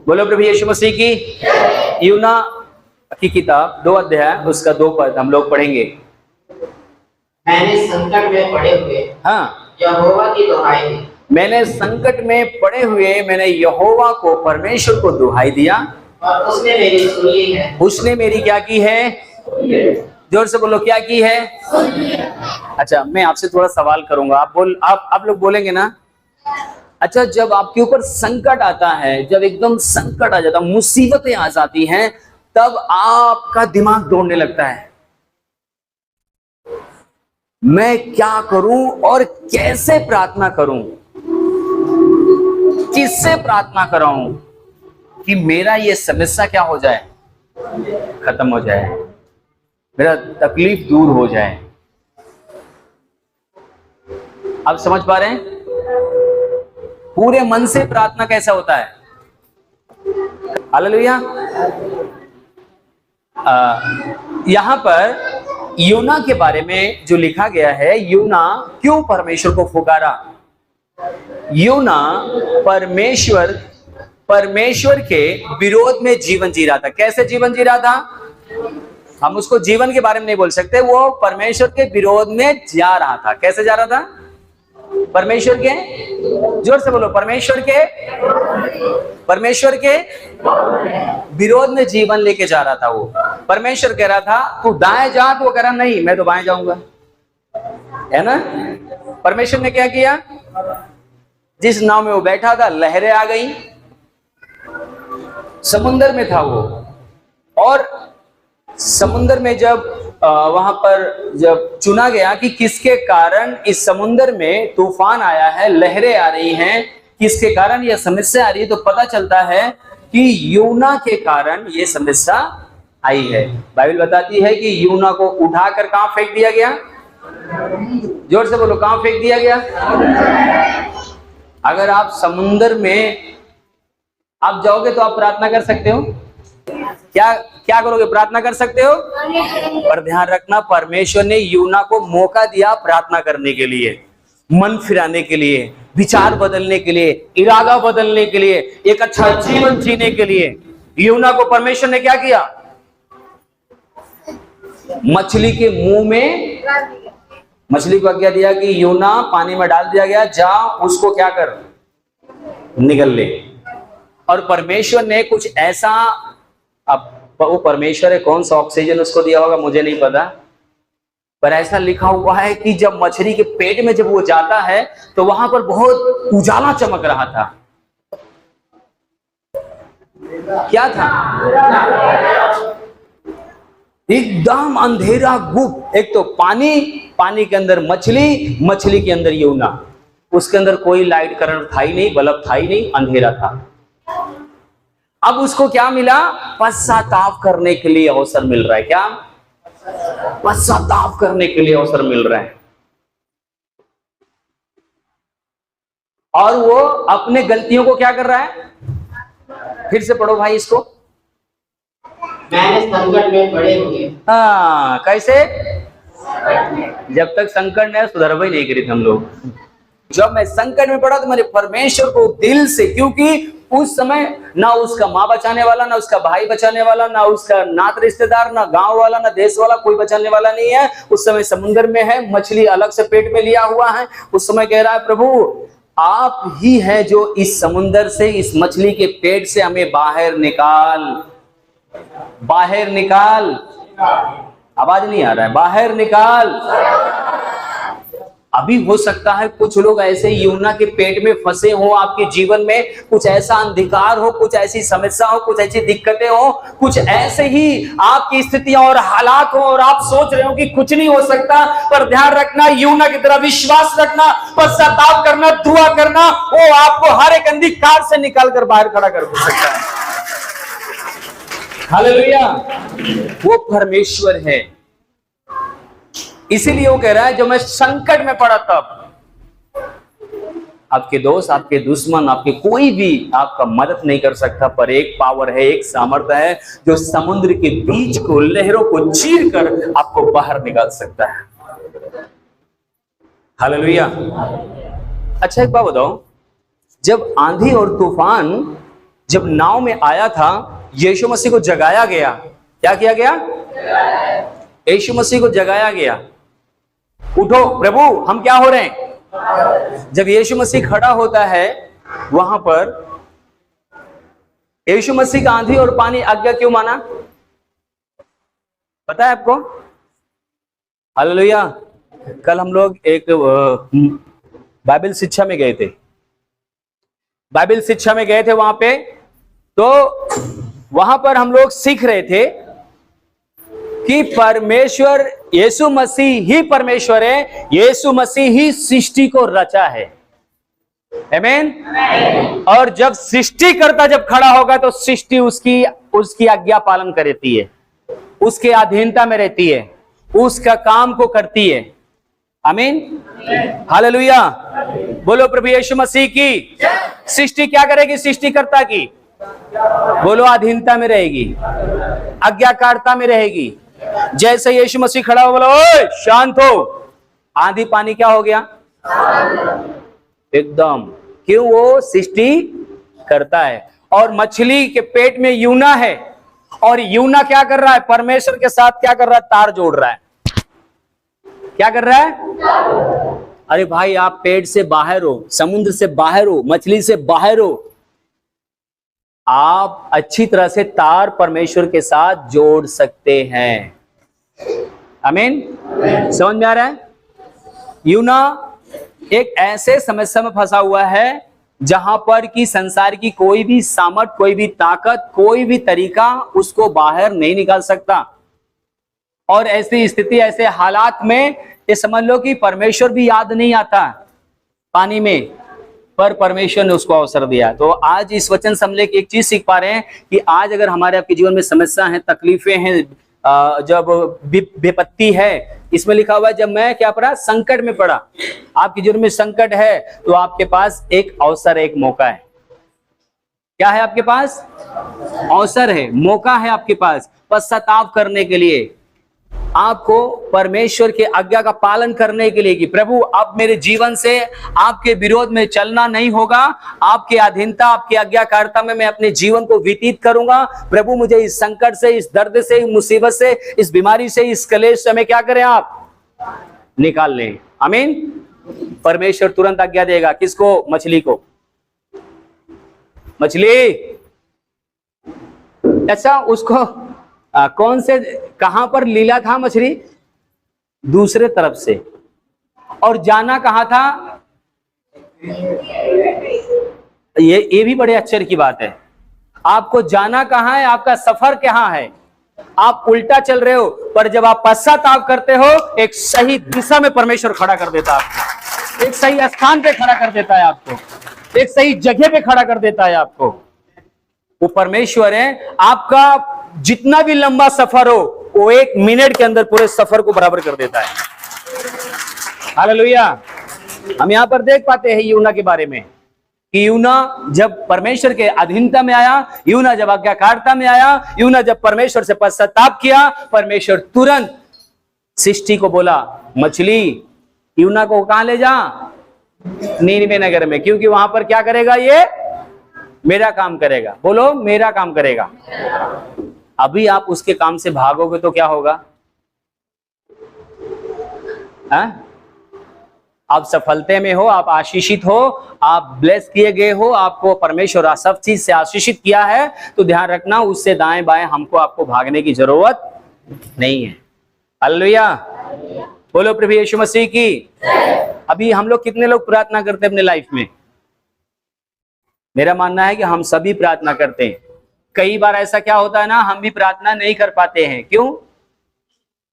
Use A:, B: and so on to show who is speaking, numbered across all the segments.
A: बोलो प्रभु यीशु मसीह की। यूना की किताब 2 अध्याय उसका 2 पद हम लोग पढ़ेंगे।
B: मैंने संकट में पड़े हुए
A: हाँ,
B: यहोवा की दुहाई दी।
A: मैंने संकट में पड़े हुए मैंने यहोवा को, परमेश्वर को दुहाई दिया
B: और उसने मेरी सुन ली है।
A: उसने मेरी क्या की है? जोर से बोलो, क्या की है? अच्छा, मैं आपसे थोड़ा सवाल करूंगा, आप लोग बोलेंगे ना। अच्छा, जब आपके ऊपर संकट आता है, जब एकदम संकट आ जाता, मुसीबतें आ जाती हैं, तब आपका दिमाग दौड़ने लगता है, मैं क्या करूं और कैसे प्रार्थना करूं, किससे प्रार्थना कराऊं कि मेरा ये समस्या क्या हो जाए, खत्म हो जाए, मेरा तकलीफ दूर हो जाए। आप समझ पा रहे हैं? पूरे मन से प्रार्थना कैसा होता है? हालेलुया। यहां पर यूना के बारे में जो लिखा गया है, यूना क्यों परमेश्वर को पुकारा? यूना परमेश्वर के विरोध में जीवन जी रहा था। कैसे जीवन जी रहा था? हम उसको जीवन के बारे में नहीं बोल सकते, वो परमेश्वर के विरोध में जा रहा था। कैसे जा रहा था? परमेश्वर के, जोर से बोलो, परमेश्वर के विरोध में जीवन लेके जा रहा था। वो परमेश्वर कह रहा था तू दाएं जा, तो वो कह रहा नहीं, मैं तो बाएं जाऊंगा, है ना। परमेश्वर ने क्या किया? जिस नाव में वो बैठा था, लहरें आ गई, समुंदर में था वो, और समुंदर में जब वहां पर जब चुना गया कि किसके कारण इस समुंदर में तूफान आया है, लहरें आ रही हैं, किसके कारण यह समस्या आ रही है, तो पता चलता है कि यूना के कारण यह समस्या आई है। बाइबल बताती है कि यूना को उठाकर कहां फेंक दिया गया? जोर से बोलो, कहां फेंक दिया गया? अगर आप समुंदर में आप जाओगे तो आप प्रार्थना कर सकते हो? क्या करोगे? प्रार्थना कर सकते हो, पर ध्यान रखना, परमेश्वर ने यूना को मौका दिया प्रार्थना करने के लिए, मन फिराने के लिए, विचार बदलने के लिए, इरादा बदलने के लिए, एक अच्छा जीवन जीने के लिए। यूना को परमेश्वर ने क्या किया? मछली के मुंह में मछली को आज्ञा दिया कि यूना पानी में डाल दिया गया, जा उसको क्या कर, निगल ले। और परमेश्वर ने कुछ ऐसा, अब वो परमेश्वर है, कौन सा ऑक्सीजन उसको दिया होगा मुझे नहीं पता, पर ऐसा लिखा हुआ है कि जब मछली के पेट में जब वो जाता है तो वहां पर बहुत उजाला चमक रहा था। क्या था? एकदम अंधेरा गुप्त। एक तो पानी के अंदर मछली के अंदर यूना, उसके अंदर कोई लाइट करंट था ही नहीं, बल्ब था ही नहीं, अंधेरा था। अब उसको क्या मिला? पश्चाताप करने के लिए अवसर मिल रहा है। क्या? पश्चाताप करने के लिए अवसर मिल रहा है। और वो अपने गलतियों को क्या कर रहा है? फिर से पढ़ो भाई इसको।
B: मैंने संकट में पड़े हुए।
A: हाँ, कैसे? जब तक संकट नहीं सुधरवा ही नहीं करी थे हम लोग। जब मैं संकट में पड़ा तो मैंने परमेश्वर को दिल से, क्योंकि उस समय ना उसका माँ बचाने वाला, ना उसका भाई बचाने वाला, ना उसका नात रिश्तेदार, ना गांव वाला, ना देश वाला, कोई बचाने वाला नहीं है। उस समय समुद्र में है, मछली अलग से पेट में लिया हुआ है। उस समय कह रहा है प्रभु आप ही हैं जो इस समुद्र से, इस मछली के पेट से हमें बाहर निकाल। आवाज नहीं आ रहा है, बाहर निकाल। अभी हो सकता है कुछ लोग ऐसे यूना के पेट में फंसे हो, आपके जीवन में कुछ ऐसा अंधकार हो, कुछ ऐसी समस्या हो, कुछ ऐसी दिक्कतें हो, कुछ ऐसे ही आपकी स्थितियां और हालात हो, और आप सोच रहे हो कि कुछ नहीं हो सकता। पर ध्यान रखना, यूना की तरह विश्वास रखना, पश्चाताप करना, दुआ करना, वो आपको हर एक अंधकार से निकालकर बाहर खड़ा कर सकता है। हालेलुया। वो परमेश्वर है। इसीलिए वो कह रहा है जब मैं संकट में पड़ा तब आपके दोस्त, आपके दुश्मन, आपके कोई भी आपका मदद नहीं कर सकता, पर एक पावर है, एक सामर्थ्य है जो समुद्र के बीच को, लहरों को चीर कर आपको बाहर निकाल सकता है। हालेलुया। अच्छा एक बात बताओ, जब आंधी और तूफान जब नाव में आया था, यीशु मसीह को जगाया गया। क्या किया गया? यीशु मसीह को जगाया गया। उठो प्रभु, हम क्या हो रहे हैं? जब यीशु मसीह खड़ा होता है वहां पर, यीशु मसीह का आंधी और पानी आज्ञा क्यों माना? पता है आपको? हालेलुया। कल हम लोग एक बाइबल शिक्षा में गए थे। बाइबल शिक्षा में गए थे वहां पे, तो वहां पर हम लोग सीख रहे थे कि परमेश्वर, यीशु मसीह ही परमेश्वर है, यीशु मसीह ही सृष्टि को रचा है। आमीन। और जब सृष्टिकर्ता जब खड़ा होगा तो सृष्टि उसकी आज्ञा पालन करती है, उसके अधीनता में रहती है, उसका काम को करती है। आमीन, हालेलुया। बोलो प्रभु यीशु मसीह की। सृष्टि क्या करेगी? सृष्टिकर्ता की, बोलो, अधीनता में रहेगी, आज्ञाकारिता में रहेगी। जैसे यीशु मसीह खड़ा हो, बोलो ओए शांत हो, आंधी पानी क्या हो गया? एकदम। क्यों? वो सृष्टि करता है। और मछली के पेट में यूना है, और यूना क्या कर रहा है? परमेश्वर के साथ क्या कर रहा है? तार जोड़ रहा है। क्या कर रहा है? अरे भाई, आप पेट से बाहर हो, समुद्र से बाहर हो, मछली से बाहर हो, आप अच्छी तरह से तार परमेश्वर के साथ जोड़ सकते हैं। आमीन। समझ में आ रहा है? यूना एक ऐसे समस्या में फंसा हुआ है जहां पर कि संसार की कोई भी सामर्थ, कोई भी ताकत, कोई भी तरीका उसको बाहर नहीं निकाल सकता। और ऐसी स्थिति, ऐसे हालात में ये समझ लो कि परमेश्वर भी याद नहीं आता पानी में, पर परमेश्वर ने उसको अवसर दिया। तो आज इस वचन से हम लोग एक चीज सीख पा रहे हैं कि आज अगर हमारे आपके जीवन में समस्या है, तकलीफें हैं, जब विपत्ति है, इसमें लिखा हुआ है जब मैं क्या पढ़ा? संकट में पड़ा। आपके जीवन में संकट है तो आपके पास एक अवसर है, एक मौका है। क्या है आपके पास? अवसर है, मौका है आपके पास पश्चाताप करने के लिए, आपको परमेश्वर के आज्ञा का पालन करने के लिए कि प्रभु अब मेरे जीवन से आपके विरोध में चलना नहीं होगा, आपके अधीनता, आपकी आज्ञाकारिता में मैं अपने जीवन को व्यतीत करूंगा। प्रभु मुझे इस संकट से, इस दर्द से, इस मुसीबत से, इस बीमारी से, इस कलेश से हमें क्या करें? आप निकाल लें। आमीन। परमेश्वर तुरंत आज्ञा देगा। किसको? मछली को। मछली, अच्छा उसको कौन से, कहां पर लीला था मछली? दूसरे तरफ से। और जाना कहां था? ये भी बड़े आश्चर्य की बात है। आपको जाना कहां है? आपका सफर कहां है? आप उल्टा चल रहे हो, पर जब आप पश्चाताप करते हो, एक सही दिशा में परमेश्वर खड़ा कर देता है आपको, एक सही स्थान पे खड़ा कर देता है आपको, एक सही जगह पे खड़ा कर देता है आपको। वो परमेश्वर है। आपका जितना भी लंबा सफर हो, वो 1 मिनट के अंदर पूरे सफर को बराबर कर देता है। हालेलुया। हम यहां पर देख पाते हैं यूना के बारे में कि यूना जब परमेश्वर के अधीनता में आया, यूना जब आज्ञाकारिता में आया, यूना जब परमेश्वर से पश्चाताप किया, परमेश्वर तुरंत सृष्टि को बोला, मछली यूना को कहां ले जा? नीनवे नगर में। क्योंकि वहां पर क्या करेगा? ये मेरा काम करेगा। बोलो, मेरा काम करेगा। अभी आप उसके काम से भागोगे तो क्या होगा? आप सफलते में हो, आप आशीषित हो, आप ब्लेस किए गए हो, आपको परमेश्वर सब चीज से आशीषित किया है, तो ध्यान रखना उससे दाएं बाएं हमको आपको भागने की जरूरत नहीं है। हालेलुया। बोलो प्रभु यीशु मसीह की। अभी हम लोग कितने लोग प्रार्थना करते हैं अपने लाइफ में? मेरा मानना है कि हम सभी प्रार्थना करते हैं। कई बार ऐसा क्या होता है ना, हम भी प्रार्थना नहीं कर पाते हैं। क्यों?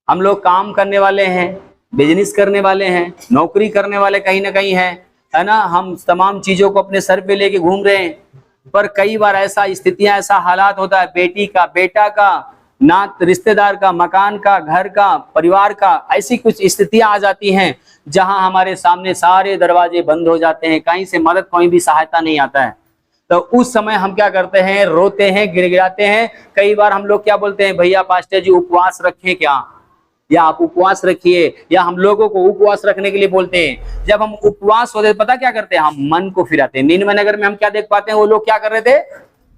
A: हम लोग काम करने वाले हैं, बिजनेस करने वाले हैं, नौकरी करने वाले कहीं ना कहीं हैं, है ना। हम तमाम चीजों को अपने सर पे लेके घूम रहे हैं, पर कई बार ऐसा स्थितियां, ऐसा हालात होता है, बेटी का, बेटा का, नात रिश्तेदार का, मकान का, घर का, परिवार का, ऐसी कुछ स्थितियां आ जाती हैं जहां हमारे सामने सारे दरवाजे बंद हो जाते हैं, कहीं से मदद, कोई भी सहायता नहीं आता है। तो उस समय हम क्या करते हैं? रोते हैं, गिड़गिड़ाते हैं। कई बार हम लोग क्या बोलते हैं? भैया पास्टर जी उपवास रखें क्या, या आप उपवास रखिए, या हम लोगों को उपवास रखने के लिए बोलते हैं। जब हम उपवास होते पता क्या करते हैं? हम मन को फिराते हैं। नीनवे नगर में हम क्या देख पाते हैं? वो लोग क्या कर रहे थे?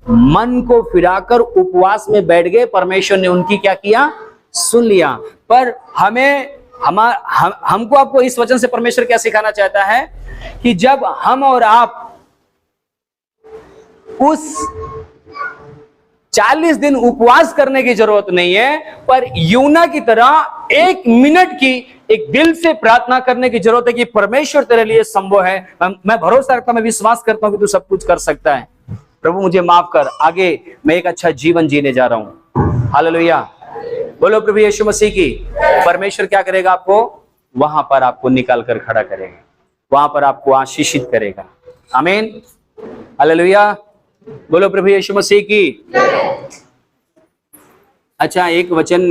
A: मन को फिराकर उपवास में बैठ गए, परमेश्वर ने उनकी क्या किया, सुन लिया। पर हमको आपको इस वचन से परमेश्वर क्या सिखाना चाहता है कि जब हम और आप उस 40 दिन उपवास करने की जरूरत नहीं है, पर यूना की तरह 1 मिनट की एक दिल से प्रार्थना करने की जरूरत है कि परमेश्वर तेरे लिए संभव है। मैं भरोसा रखता हूं, मैं विश्वास करता हूं कि तू सब कुछ कर सकता है। प्रभु मुझे माफ कर, आगे मैं एक अच्छा जीवन जीने जा रहा हूं। हालेलुया, बोलो प्रभु यीशु मसीह की। परमेश्वर क्या करेगा, आपको वहां पर आपको निकाल कर खड़ा करेगा, वहां पर आपको आशीषित करेगा। आमीन, हालेलुया, बोलो प्रभु यीशु मसीह की। अच्छा, एक वचन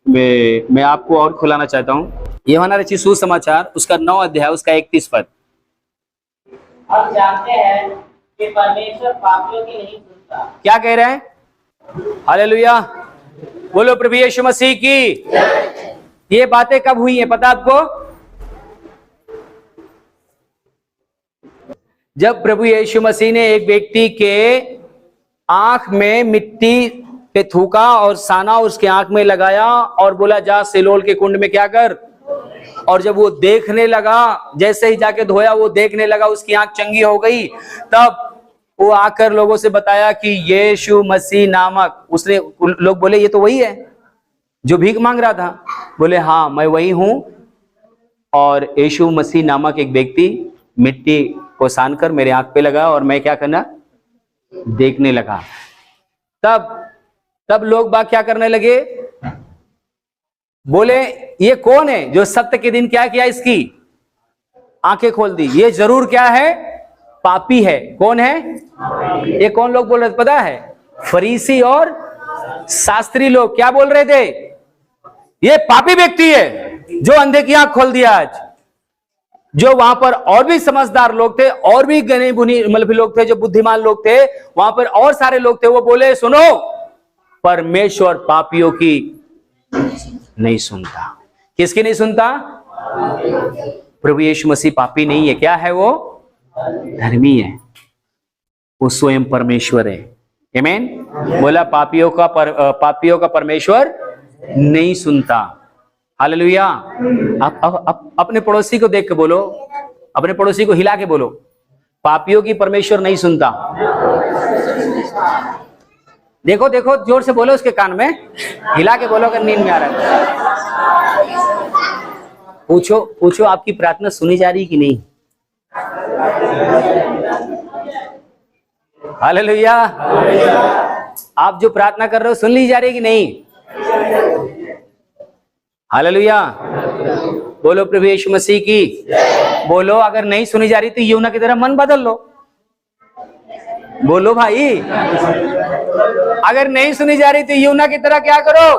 A: मैं आपको और खुलाना चाहता हूं। यूहन्ना रचित सुसमाचार उसका 9 अध्याय उसका 31 पद।
B: हम जानते हैं कि परमेश्वर पापियों की नहीं सुनता।
A: क्या कह रहे हैं? हालेलुया, बोलो प्रभु यीशु मसीह की। ये बातें कब हुई हैं पता आपको? जब प्रभु यीशु मसीह ने एक व्यक्ति के आंख में मिट्टी पे थूका और साना उसके आंख में लगाया और बोला जा सिलोल के कुंड में क्या कर। और जब वो देखने लगा, जैसे ही जाके धोया वो देखने लगा, उसकी आंख चंगी हो गई। तब वो आकर लोगों से बताया कि यीशु मसीह नामक, उसने, लोग बोले ये तो वही है जो भीख मांग रहा था। बोले हाँ मैं वही हूं। और यीशु मसीह नामक एक व्यक्ति मिट्टी को सानकर मेरे आंख पे लगा और मैं क्या करना, देखने लगा। तब लोग बाग क्या करने लगे, बोले ये कौन है जो सत्य के दिन क्या किया, इसकी आंखें खोल दी। ये जरूर क्या है, पापी है। कौन है ये? कौन लोग बोल रहे थे पता है? फरीसी और शास्त्री लोग क्या बोल रहे थे, ये पापी व्यक्ति है जो अंधे की आंख खोल दिया आज। जो वहां पर और भी समझदार लोग थे, और भी गने बुनी मतलब लोग थे, जो बुद्धिमान लोग थे, वहां पर और सारे लोग थे, वो बोले सुनो, परमेश्वर पापियों की नहीं सुनता। किसकी नहीं सुनता? प्रभु यीशु मसीह पापी नहीं है। क्या है वो? धर्मी है, वो स्वयं परमेश्वर है। आमीन, बोला पापियों का परमेश्वर नहीं सुनता। हालेलुया। आप अपने पड़ोसी को देख के बोलो, अपने पड़ोसी को हिला के बोलो, पापियों की परमेश्वर नहीं सुनता। देखो देखो, जोर से बोलो उसके कान में, हिला के बोलो अगर नींद में आ रहा है। पूछो आपकी प्रार्थना सुनी जा रही कि नहीं? हालेलुया। आप जो प्रार्थना कर रहे हो सुन ली जा रही कि नहीं? हालेलुया, बोलो प्रभु यीशु मसीह की। बोलो अगर नहीं सुनी जा रही तो यूना की तरह मन बदल लो। बोलो भाई, अगर नहीं सुनी जा रही तो यूना की तरह क्या करो,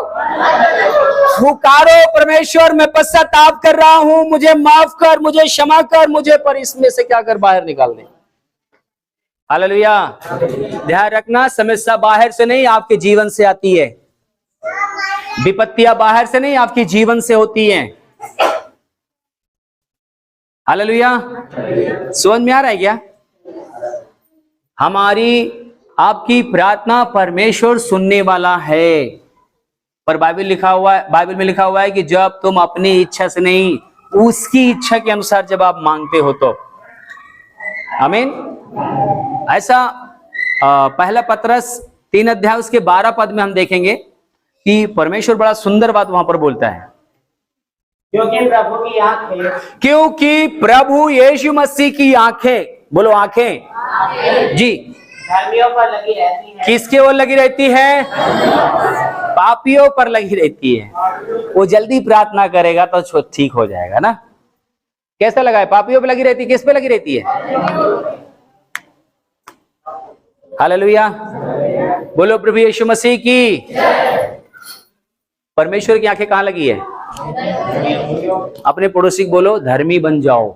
A: पुकारो, परमेश्वर मैं पश्चाताप कर रहा हूं, मुझे माफ कर, मुझे क्षमा कर, मुझे पर इसमें से क्या कर बाहर निकाल दे। हालेलुया। ध्यान रखना, समस्या बाहर से नहीं आपके जीवन से आती है। विपत्तियां बाहर से नहीं आपकी जीवन से होती हैं। हालेलुया। समझ में आ रहा है क्या? हमारी आपकी प्रार्थना परमेश्वर सुनने वाला है। पर बाइबल में लिखा हुआ है कि जब तुम अपनी इच्छा से नहीं, उसकी इच्छा के अनुसार जब आप मांगते हो तो। आमीन। ऐसा पहला पतरस 3 अध्याय उसके 12 पद में हम देखेंगे कि परमेश्वर बड़ा सुंदर बात वहां पर बोलता है।
B: क्योंकि प्रभु की आंखें,
A: क्योंकि प्रभु यीशु मसीह की आंखें, बोलो आंखें जी,
B: धर्मियों पर लगी रहती है।
A: किसके ओर लगी रहती है? पापियों पर लगी रहती है। वो जल्दी प्रार्थना करेगा तो ठीक हो जाएगा ना। कैसा लगा है? पापियों पर लगी रहती है। किस पे लगी रहती है? हालेलुया, बोलो प्रभु यीशु मसीह की। परमेश्वर की आंखें कहां लगी है? अपने पड़ोसी को बोलो धर्मी बन जाओ।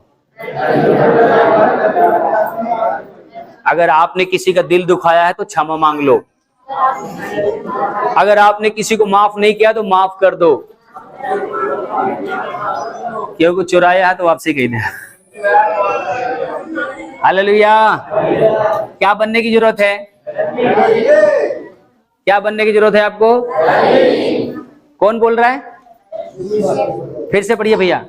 A: अगर आपने किसी का दिल दुखाया है तो क्षमा मांग लो। अगर आपने किसी को माफ नहीं किया तो माफ कर दो। क्योंकि चुराया है तो वापसी कही दे। हालेलुया। क्या बनने की जरूरत है? क्या बनने की जरूरत है आपको? कौन बोल रहा है? फिर से पढ़िए भैया।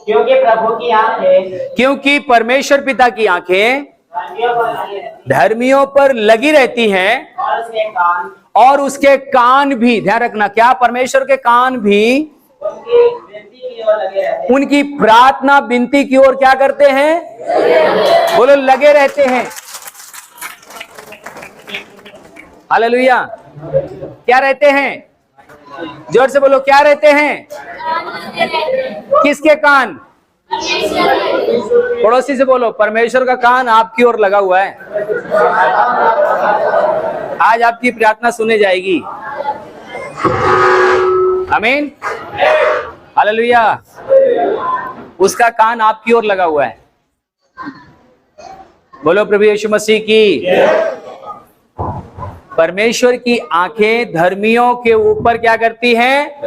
B: क्योंकि प्रभु की आंखें
A: क्योंकि परमेश्वर पिता की आंखें
B: धर्मियों पर लगी रहती हैं
A: धर्मियों पर लगी रहती हैं
B: और उसके कान
A: और उसके कान भी, ध्यान रखना, क्या परमेश्वर के कान भी
B: उनकी विनती की ओर लगे रहते हैं।
A: उनकी प्रार्थना विनती की ओर क्या करते हैं? बोलो, लगे रहते हैं। हालेलुया। क्या रहते हैं? जोर से बोलो, क्या रहते हैं? किसके कान? पड़ोसी से बोलो, परमेश्वर का कान आपकी ओर लगा हुआ है। आज आपकी प्रार्थना सुने जाएगी। आमीन, हालेलुया। उसका कान आपकी ओर लगा हुआ है। बोलो प्रभु यीशु मसीह की। परमेश्वर की आंखें धर्मियों के ऊपर क्या करती हैं?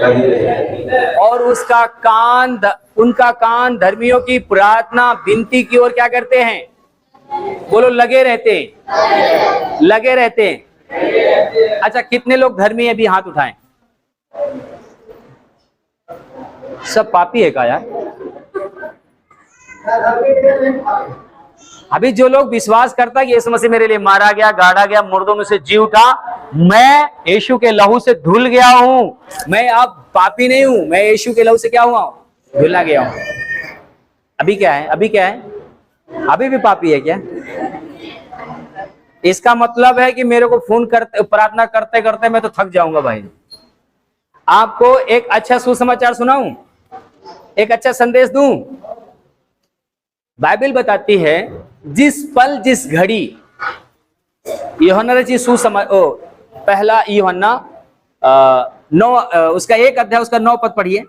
A: और उसका कान, उनका कान धर्मियों की प्रार्थना विनती की ओर क्या करते हैं? बोलो, लगे रहते हैं, लगे रहते हैं। अच्छा, कितने लोग धर्मी अभी हाथ उठाएं? सब पापी है का यार? अभी जो लोग विश्वास करता है कि यीशु मसीह मेरे लिए मारा गया, गाड़ा गया, मुर्दों में से जी उठा, मैं यीशु के लहू से धुल गया हूं, मैं अब पापी नहीं हूं, मैं यीशु के लहू से क्या हुआ हूं? धुला गया हूं। अभी क्या है? अभी क्या है? अभी भी पापी है क्या? इसका मतलब है कि मेरे को फोन करते, प्रार्थना करते करते मैं तो थक जाऊंगा भाई। आपको एक अच्छा सुसमाचार सुनाऊं, एक अच्छा संदेश दूं। बाइबल बताती है जिस पल जिस घड़ी, यूहन्ना रचित पहला यूहन्ना 9 उसका 1 अध्याय उसका 9 पद पढ़िए।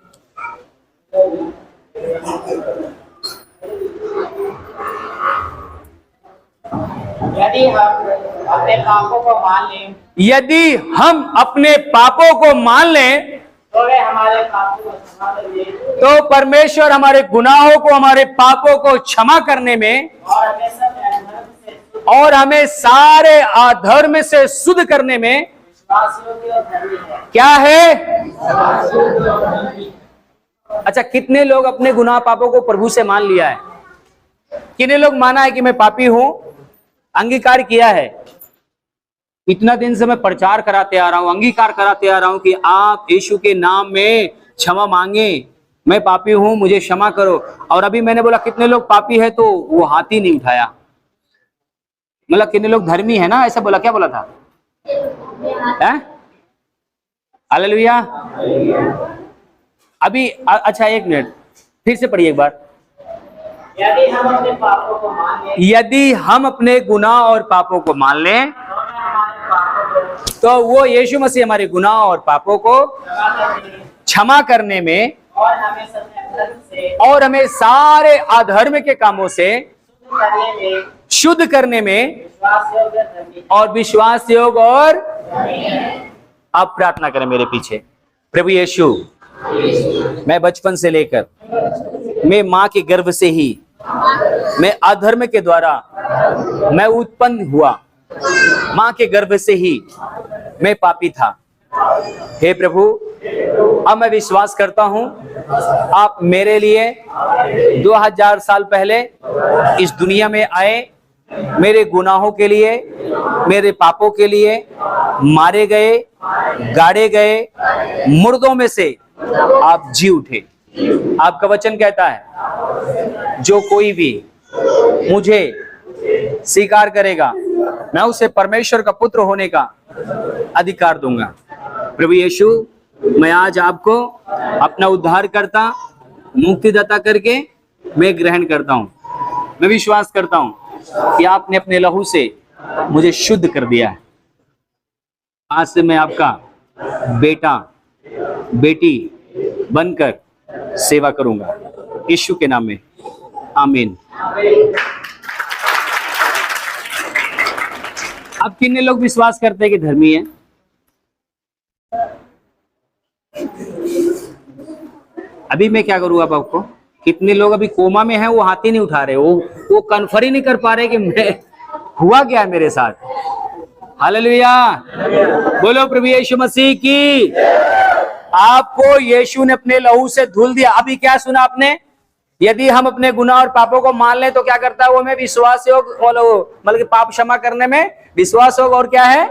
B: यदि हम अपने पापों को मान लें,
A: यदि हम अपने पापों को मान लें
B: तो वे हमारे पापों को क्षमा करेंगे
A: तो परमेश्वर हमारे गुनाहों को, हमारे पापों को क्षमा करने में
B: और हमें सब अधर्म से
A: और हमें सारे अधर्म से शुद्ध करने में
B: विश्वासयोग्य और धर्मी है।
A: क्या है? अच्छा, कितने लोग अपने गुनाह पापों को प्रभु से मान लिया है? कितने लोग माना है कि मैं पापी हूं, अंगीकार किया है? इतना दिन से मैं प्रचार कराते आ रहा हूं, अंगीकार कराते आ रहा हूं कि आप यीशु के नाम में क्षमा मांगे, मैं पापी हूं, मुझे क्षमा करो। और अभी मैंने बोला कितने लोग पापी है, तो वो हाथ ही नहीं उठाया। मतलब कितने लोग धर्मी है ना, ऐसा बोला, क्या बोला था? हालेलुया। अभी अच्छा, 1 मिनट फिर से पढ़िए एक बार।
B: यदि हम अपने पापों को मान लें,
A: यदि हम अपने गुनाह और पापों को मान लें तो वो यीशु मसीह हमारे गुनाह और पापों को क्षमा करने में
B: और हमें सब अधर्म से
A: और हमें सारे अधर्म के कामों से शुद्ध करने में
B: विश्वासयोग्य धर्मी
A: और विश्वास योग। और आप प्रार्थना करें मेरे पीछे। प्रभु यीशु, मैं बचपन से लेकर मैं मां के गर्भ से ही मैं अधर्म के द्वारा मैं उत्पन्न हुआ, मां के गर्भ से ही मैं पापी था। हे प्रभु, अब मैं विश्वास करता हूं आप मेरे लिए 2000 साल पहले इस दुनिया में आए, मेरे गुनाहों के लिए, मेरे पापों के लिए मारे गए, गाड़े गए, मुर्दों में से आप जी उठे। आपका वचन कहता है जो कोई भी मुझे स्वीकार करेगा मैं उसे परमेश्वर का पुत्र होने का अधिकार दूंगा। प्रभु यीशु, मैं आज आपको अपना उद्धारकर्ता, मुक्तिदाता करके मैं ग्रहण करता हूं। मैं विश्वास करता हूं कि आपने अपने लहू से मुझे शुद्ध कर दिया है। आज से मैं आपका बेटा बेटी बनकर सेवा करूंगा, यीशु के नाम में, आमीन। अब कितने लोग विश्वास करते हैं कि धर्मी है? अभी मैं क्या करूँ अब आपको? कितने लोग अभी कोमा में हैं, वो हाथ ही नहीं उठा रहे, वो कन्फर्म ही नहीं कर पा रहे कि हुआ क्या है मेरे साथ? हालेलुया, बोलो प्रभु यीशु मसीह की। आपको यीशु ने अपने लहू से धुल दिया। अभी क्या सुना आपने? यदि हम अपने गुनाह और पापों को मान लें तो क्या करता है वो? हमें विश्वास योग, मतलब कि पाप क्षमा करने में विश्वास योग। और क्या है?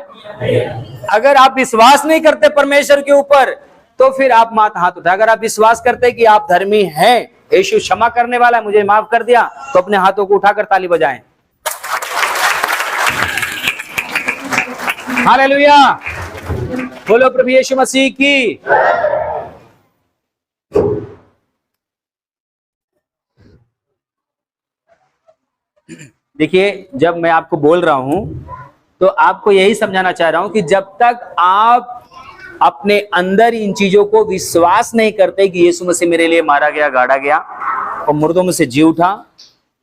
A: अगर आप विश्वास नहीं करते परमेश्वर के ऊपर तो फिर आप माथ हाथ उठाए। अगर आप विश्वास करते कि आप धर्मी हैं, यीशु क्षमा करने वाला है, मुझे माफ कर दिया, तो अपने हाथों को उठाकर ताली बजाएं। हालेलुया, बोलो प्रभु यीशु मसीह की। देखिए, जब मैं आपको बोल रहा हूं तो आपको यही समझाना चाह रहा हूं कि जब तक आप अपने अंदर इन चीजों को विश्वास नहीं करते कि यीशु मसीह मेरे लिए मारा गया, गाड़ा गया और मुर्दों में से जी उठा,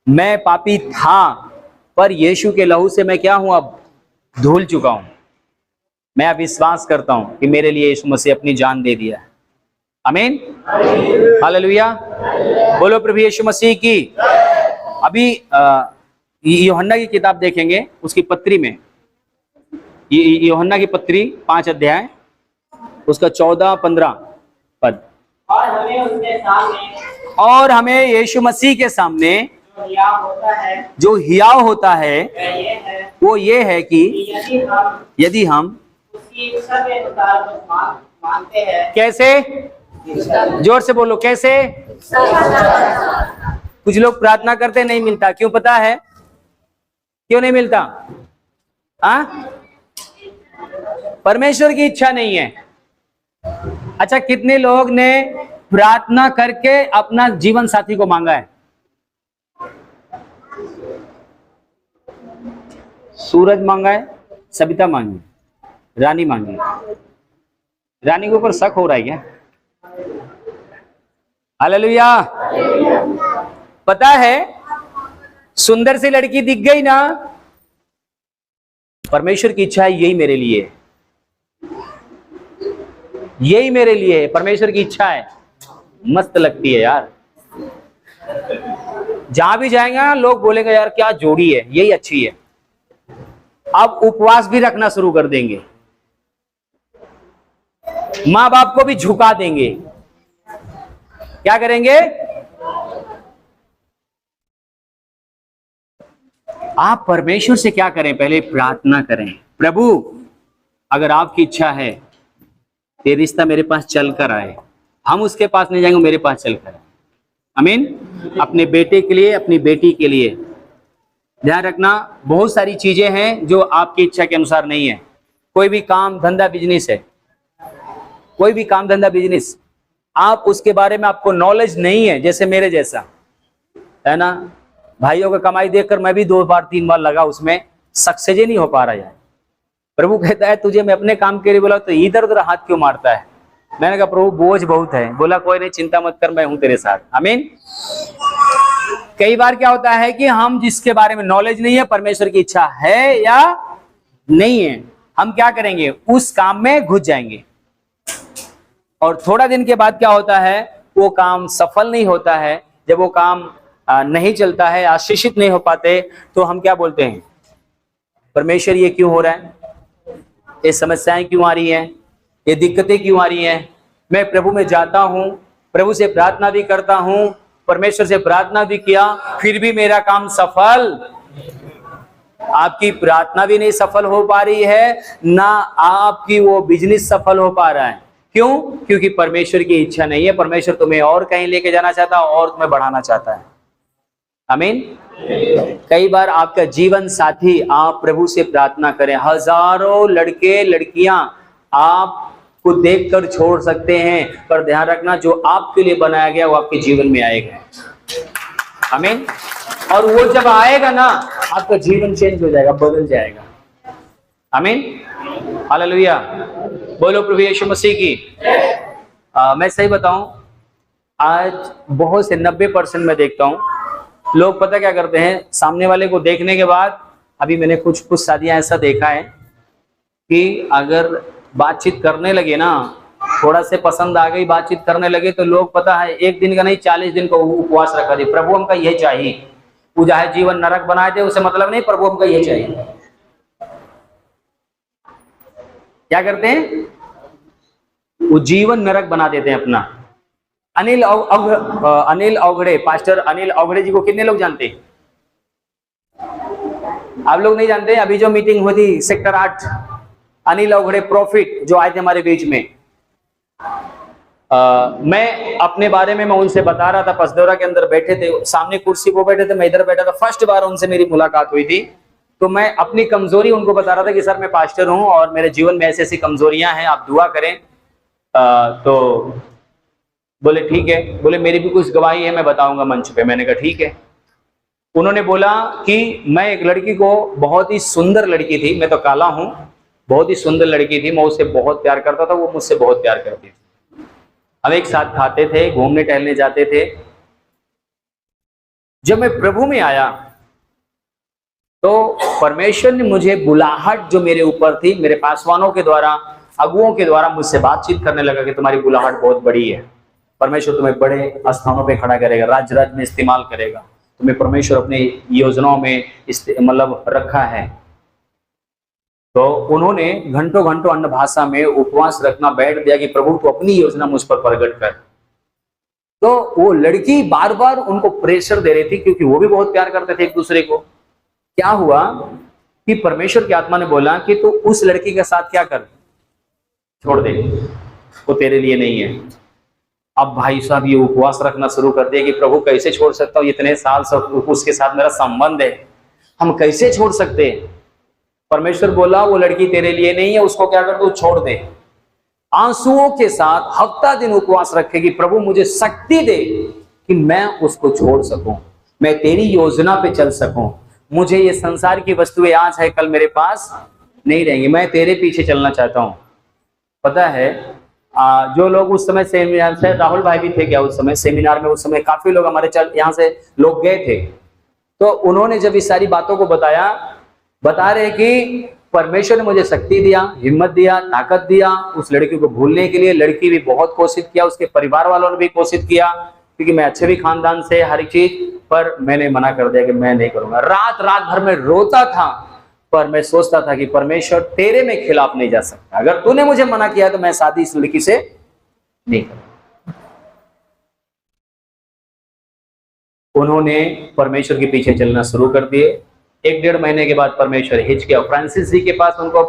A: मैं पापी था पर यीशु के लहू से मैं क्या हूं? अब धुल चुका हूं। मैं विश्वास करता हूं कि मेरे लिए यीशु मसीह अपनी जान दे दिया है। आमीन, हालेलुया, बोलो प्रभु यीशु मसीह की। अभी यूहन्ना की किताब देखेंगे, उसकी पत्री में, यूहन्ना की पत्री 5 अध्याय, उसका 14-15 पद। और हमें यीशु मसीह के सामने जो हियाव होता है वो ये है कि यदि हम
B: उसकी इच्छा के अनुसार मानते हैं।
A: कैसे? जोर से बोलो, कैसे? कुछ लोग प्रार्थना करते नहीं मिलता, क्यों पता है? क्यों नहीं मिलता? परमेश्वर की इच्छा नहीं है। अच्छा, कितने लोग ने प्रार्थना करके अपना जीवन साथी को मांगा है? सूरज मांगा है, सविता मांगी, रानी मांगी। रानी के ऊपर शक हो रहा है क्या? हालेलुया, पता है सुंदर सी लड़की दिख गई ना, परमेश्वर की इच्छा है यही मेरे लिए, यही मेरे लिए परमेश्वर की इच्छा है। मस्त लगती है यार, जहां भी जाएंगे लोग बोलेंगे यार क्या जोड़ी है, यही अच्छी है। अब उपवास भी रखना शुरू कर देंगे, मां बाप को भी झुका देंगे। क्या करेंगे? आप परमेश्वर से क्या करें? पहले प्रार्थना करें, प्रभु अगर आपकी इच्छा है ये रिश्ता मेरे पास चल कर आए। हम उसके पास नहीं जाएंगे, मेरे पास चल कर आए। आमीन। अपने बेटे के लिए, अपनी बेटी के लिए ध्यान रखना, बहुत सारी चीजें हैं जो आपकी इच्छा के अनुसार नहीं है। कोई भी काम धंधा बिजनेस है, कोई भी काम धंधा बिजनेस, आप उसके बारे में आपको नॉलेज नहीं है, जैसे मेरे जैसा है ना, भाइयों का कमाई देखकर मैं भी 2 बार 3 बार लगा, उसमें सक्सेस ही नहीं हो पा रहा है। प्रभु कहता है तुझे मैं अपने काम के लिए बोला तो इधर उधर हाथ क्यों मारता है? मैंने कहा प्रभु बोझ बहुत है। बोला कोई नहीं, चिंता मत कर, मैं हूं तेरे साथ। आमीन। कई बार क्या होता है कि हम जिसके बारे में नॉलेज नहीं है, परमेश्वर की इच्छा है या नहीं है, हम क्या करेंगे? उस काम में घुस जाएंगे और थोड़ा दिन के बाद क्या होता है, वो काम सफल नहीं होता है। जब वो काम नहीं चलता है, आशीषित नहीं हो पाते, तो हम क्या बोलते हैं? परमेश्वर ये क्यों हो रहा है? ये समस्याएं क्यों आ रही हैं? ये दिक्कतें क्यों आ रही हैं? मैं प्रभु में जाता हूं, प्रभु से प्रार्थना भी करता हूं, परमेश्वर से प्रार्थना भी किया, फिर भी मेरा काम सफल। आपकी प्रार्थना भी नहीं सफल हो पा रही है, ना आपकी वो बिजनेस सफल हो पा रहा है। क्यों? क्योंकि परमेश्वर की इच्छा नहीं है। परमेश्वर तुम्हें और कहीं लेके जाना चाहता है और तुम्हें बढ़ाना चाहता है। आमीन। कई बार आपका जीवन साथी, आप प्रभु से प्रार्थना करें, हजारों लड़के लड़कियां आपको देखकर छोड़ सकते हैं, पर ध्यान रखना जो आपके लिए बनाया गया वो आपके जीवन में आएगा। आमीन। और वो जब आएगा ना, आपका जीवन चेंज हो जाएगा, बदल जाएगा। आमीन। हालेलुया। बोलो प्रभु यीशु मसीह की। मैं सही बताऊं, आज बहुत से 90% मैं देखता हूं लोग पता क्या करते हैं, सामने वाले को देखने के बाद, अभी मैंने कुछ शादियां ऐसा देखा है कि अगर बातचीत करने लगे ना, थोड़ा से पसंद आ गई, बातचीत करने लगे, तो लोग पता है 1 दिन का नहीं 40 दिन का उपवास रखा दे, प्रभु हमका यह चाहिए। वो चाहे जीवन नरक बनाए दे, उसे मतलब नहीं, प्रभु हमको ये चाहिए। क्या करते हैं? वो जीवन नरक बना देते हैं अपना। अनिल अवघड़े, पास्टर अनिल अवघड़े जी को कितने लोग जानते हैं? आप लोग नहीं जानते? अभी जो मीटिंग हुई थी सेक्टर 8, अनिल अवघड़े प्रॉफिट जो आए थे हमारे बीच में, मैं अपने बारे में मैं उनसे बता रहा था। पसदौरा के अंदर बैठे थे, सामने कुर्सी पर बैठे थे, मैं इधर बैठा था। फर्स्ट बार उनसे मेरी मुलाकात हुई थी, तो मैं अपनी कमजोरी उनको बता रहा था कि सर मैं पास्टर हूं और मेरे जीवन में ऐसी ऐसी कमजोरियां हैं, आप दुआ करें। तो बोले ठीक है, बोले मेरी भी कुछ गवाही है, मैं बताऊंगा मंच पे। मैंने कहा ठीक है। उन्होंने बोला कि मैं एक लड़की को, बहुत ही सुंदर लड़की थी, मैं तो काला हूं, बहुत ही सुंदर लड़की थी, मैं उससे बहुत प्यार करता था, वो मुझसे बहुत प्यार करती थी। हम एक साथ खाते थे, घूमने टहलने जाते थे। जब मैं प्रभु में आया तो परमेश्वर ने मुझे बुलाहट जो मेरे ऊपर थी, मेरे पासवानों के द्वारा, अगुओं के द्वारा मुझसे बातचीत करने लगा कि तुम्हारी बुलाहट बहुत बड़ी है, परमेश्वर तुम्हें बड़े स्थानों पे खड़ा करेगा, राज्य में इस्तेमाल करेगा, तुम्हें परमेश्वर अपनी योजनाओं में मतलब रखा है। तो उन्होंने घंटों घंटों अन्य भाषा में उपवास रखना बैठ दिया कि प्रभु तू अपनी योजना मुझ पर प्रकट कर। तो वो लड़की बार बार उनको प्रेशर दे रही थी, क्योंकि वो भी बहुत प्यार करते थे एक दूसरे को। क्या हुआ कि परमेश्वर की आत्मा ने बोला कि तू उस लड़की के साथ क्या कर, छोड़ दे, वो तेरे लिए नहीं है। अब भाई साहब ये उपवास रखना शुरू कर दिया कि प्रभु कैसे छोड़ सकता हूँ, इतने साल से उसके साथ मेरा संबंध है, हम कैसे छोड़ सकते हैं। परमेश्वर बोला वो लड़की तेरे लिए नहीं है, उसको क्या कर, तू छोड़ दे। आंसुओं के साथ हफ्ता दिन उपवास रखेगी, प्रभु मुझे शक्ति दे कि मैं उसको छोड़ सकूं, मैं तेरी योजना पे चल सकूं। मुझे ये संसार की वस्तुएं आज है कल मेरे पास नहीं रहेंगी, मैं तेरे पीछे चलना चाहता हूं। पता है जो लोग उस समय सेमिनार से, राहुल भाई भी थे क्या उस समय सेमिनार में, उस समय काफी लोग हमारे यहाँ से लोग गए थे। तो उन्होंने जब इस सारी बातों को बताया, बता रहे कि परमेश्वर ने मुझे शक्ति दिया, हिम्मत दिया, ताकत दिया उस लड़की को भूलने के लिए। लड़की भी बहुत कोशिश किया, उसके परिवार वालों ने भी कोशिश किया, क्योंकि मैं अच्छे भी खानदान से, हर एक चीज, पर मैंने मना कर दिया कि मैं नहीं करूंगा। रात रात भर में रोता था, पर मैं सोचता था कि परमेश्वर तेरे में खिलाफ नहीं जा सकता, अगर तूने मुझे मना किया तो मैं शादी इस लड़की से नहीं करूंगा। उन्होंने परमेश्वर के पीछे चलना शुरू कर दिए। 1-1.5 महीने के बाद परमेश्वर हिच गया। फ्रांसिस जी के पास उनको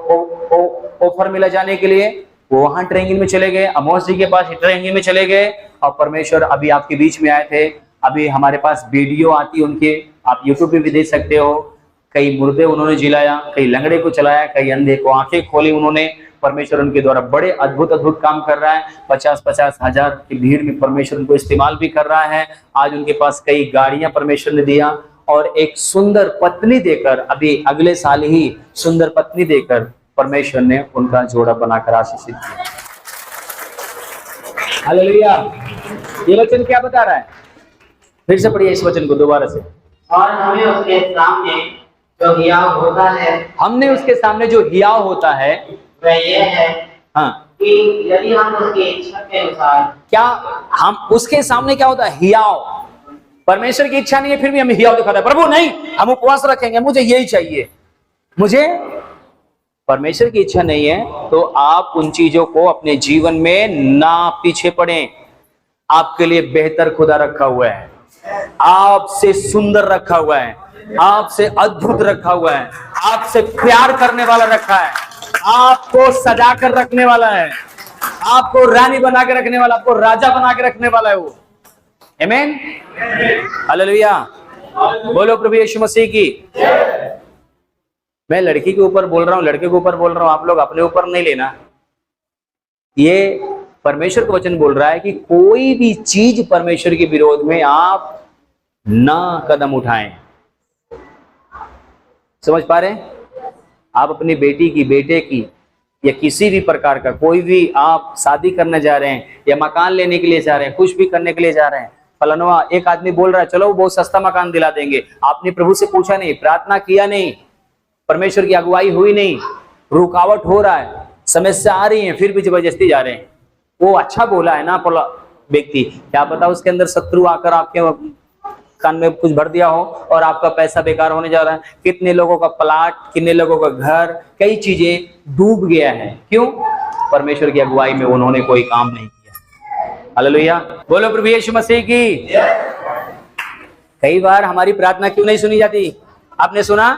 A: ऑफर मिला जाने के लिए, वो वहां ट्रेनिंग में चले गए। अमोस जी के पास ट्रेनिंग में चले गए। और परमेश्वर अभी आपके बीच में आए थे, अभी हमारे पास वीडियो आती उनके, आप यूट्यूब पे भी देख सकते हो। कई मुर्दे उन्होंने जिलाया, कई लंगड़े को चलाया, कई अंधे को आंखें खोली उन्होंने। परमेश्वर उनके द्वारा बड़े अद्भुत अद्भुत काम कर रहा है। 50-50 हजार की भीड़ में परमेश्वर उनको इस्तेमाल भी कर रहा है। आज उनके पास कई गाड़ियां परमेश्वर ने दिया, और एक सुंदर पत्नी देकर, अभी अगले साल ही सुंदर पत्नी देकर परमेश्वर ने उनका जोड़ा बनाकर आशीषित किया। हालेलुया। ये वचन क्या बता रहा है? फिर से पढ़िए इस वचन को दोबारा से।
B: और हमें उसके सामने जो हियाव होता है,
A: हमने उसके सामने जो हियाव होता है
B: वह ये है,
A: हाँ,
B: कि यदि हम उसकी इच्छा के अनुसार,
A: क्या हम उसके सामने क्या होता है? हियाव। परमेश्वर की इच्छा नहीं है, फिर भी हम हियाव दिखाते हैं। प्रभु नहीं, हम उपवास रखेंगे, मुझे यही चाहिए, मुझे परमेश्वर की इच्छा नहीं है, तो आप उन चीजों को अपने जीवन में ना पीछे पड़े। आपके लिए बेहतर खुदा रखा हुआ है, आपसे सुंदर रखा हुआ है, आपसे अद्भुत रखा हुआ है, आपसे प्यार करने वाला रखा है, आपको सजा कर रखने वाला है, आपको रानी बना के रखने वाला, आपको राजा बना के रखने वाला है वो। आमीन, हालेलुया। बोलो प्रभु यीशु मसीह की। मैं लड़की के ऊपर बोल रहा हूँ, लड़के के ऊपर बोल रहा हूँ, आप लोग अपने ऊपर नहीं लेना। ये परमेश्वर का वचन बोल रहा है कि कोई भी चीज परमेश्वर के विरोध में आप ना कदम उठाएं। समझ पा रहे हैं? आप अपनी बेटी की, बेटे की, या किसी भी प्रकार का कोई भी, आप शादी करने जा रहे हैं या मकान लेने के लिए जा रहे हैं, कुछ भी करने के लिए जा रहे हैं, फलाना एक आदमी बोल रहा है चलो वो बहुत सस्ता मकान दिला देंगे, आपने प्रभु से पूछा नहीं, प्रार्थना किया नहीं, परमेश्वर की अगुवाई हुई नहीं, रुकावट हो रहा है, समस्या आ रही है, फिर भी जबरदस्ती जा रहे हैं। वो अच्छा बोला है ना व्यक्ति, क्या पता उसके अंदर शत्रु आकर आपके कान में कुछ भर दिया हो और आपका पैसा बेकार होने जा रहा है। कितने लोगों का प्लाट, कितने लोगों का घर, कई चीजें डूब गया है। क्यों? परमेश्वर की अगुवाई में उन्होंने कोई काम नहीं किया। हालेलुया, बोलो प्रभु यीशु मसीह की। कई बार हमारी प्रार्थना क्यों नहीं सुनी जाती? आपने सुना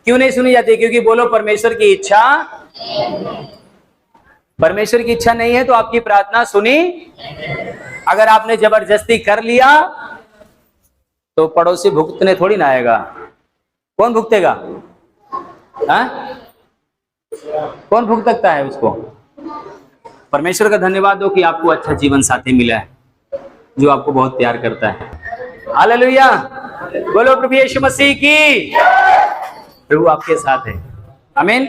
A: क्यों नहीं सुनी जाती? क्योंकि बोलो परमेश्वर की इच्छा, परमेश्वर की इच्छा नहीं है तो आपकी प्रार्थना सुनी। अगर आपने जबरदस्ती कर लिया तो पड़ोसी भुगतने थोड़ी ना आएगा। कौन भुगतेगा? हाँ? कौन भुगत सकता है उसको? परमेश्वर का धन्यवाद दो कि आपको अच्छा जीवन साथी मिला है जो आपको बहुत प्यार करता है। हालेलुया, बोलो प्रभु यीशु मसीह की। प्रभु आपके साथ है। आमीन।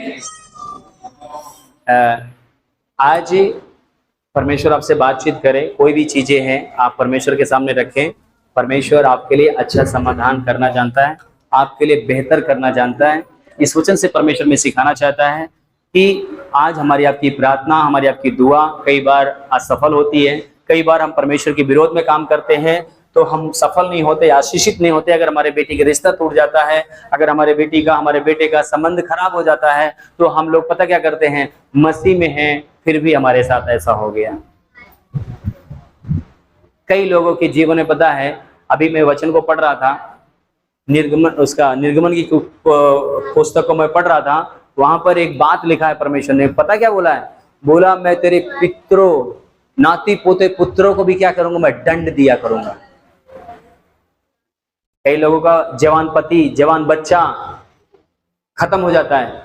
A: आज परमेश्वर आपसे बातचीत करे। कोई भी चीजें हैं आप परमेश्वर के सामने रखें। परमेश्वर आपके लिए अच्छा समाधान करना जानता है, आपके लिए बेहतर करना जानता है। इस वचन से परमेश्वर में सिखाना चाहता है कि आज हमारी आपकी प्रार्थना, हमारी आपकी दुआ कई बार असफल होती है। कई बार हम परमेश्वर के विरोध में काम करते हैं तो हम सफल नहीं होते, आशीषित नहीं होते। अगर हमारे बेटी का रिश्ता टूट जाता है, अगर हमारे बेटे का संबंध खराब हो जाता है तो हम लोग पता क्या करते हैं? मसीह में हैं फिर भी हमारे साथ ऐसा हो गया। कई लोगों के जीवन में पता है, अभी मैं वचन को पढ़ रहा था, निर्गमन की पुस्तक को मैं पढ़ रहा था। वहां पर एक बात लिखा है परमेश्वर ने, पता क्या बोला है? बोला मैं तेरे पितरों, नाती पोते पुत्रों को भी क्या करूंगा? मैं दंड दिया करूंगा। कई लोगों का जवान पति, जवान बच्चा खत्म हो जाता है।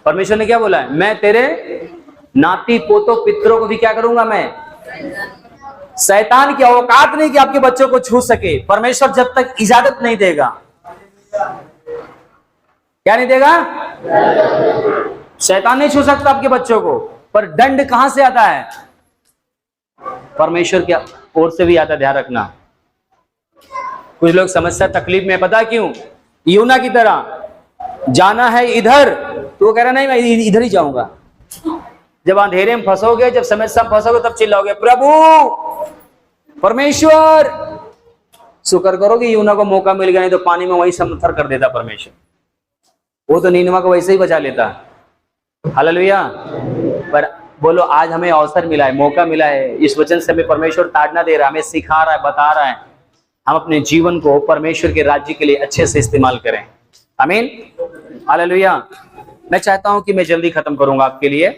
A: परमेश्वर ने क्या बोला है? मैं तेरे नाती पोतों पितरों को भी क्या करूंगा? मैं। शैतान की औकात नहीं कि आपके बच्चों को छू सके। परमेश्वर जब तक इजाजत नहीं देगा, क्या नहीं देगा? शैतान नहीं छू सकता आपके बच्चों को। पर दंड कहां से आता है? परमेश्वर की ओर से भी आता। ध्यान रखना। कुछ लोग समस्या तकलीफ में, पता क्यों? यूना की तरह जाना है इधर तो वो कह रहा नहीं मैं इधर ही जाऊंगा। जब अंधेरे में फंसोगे, जब समस्या में फंसोगे तब चिल्लाओगे प्रभु परमेश्वर। शुक्र करो कि यूना को मौका मिल गया, नहीं तो पानी में वही समथर कर देता परमेश्वर। वो तो नीनवा को वैसे ही बचा लेता। हालेलुया। पर बोलो आज हमें अवसर मिला है, मौका मिला है। इस वचन से हमें परमेश्वर ताड़ना दे रहा है, हमें सिखा रहा है, बता रहा है हम अपने जीवन को परमेश्वर के राज्य के लिए अच्छे से इस्तेमाल करें। आमीन। हालेलुया। मैं चाहता हूं कि मैं जल्दी खत्म करूंगा आपके लिए।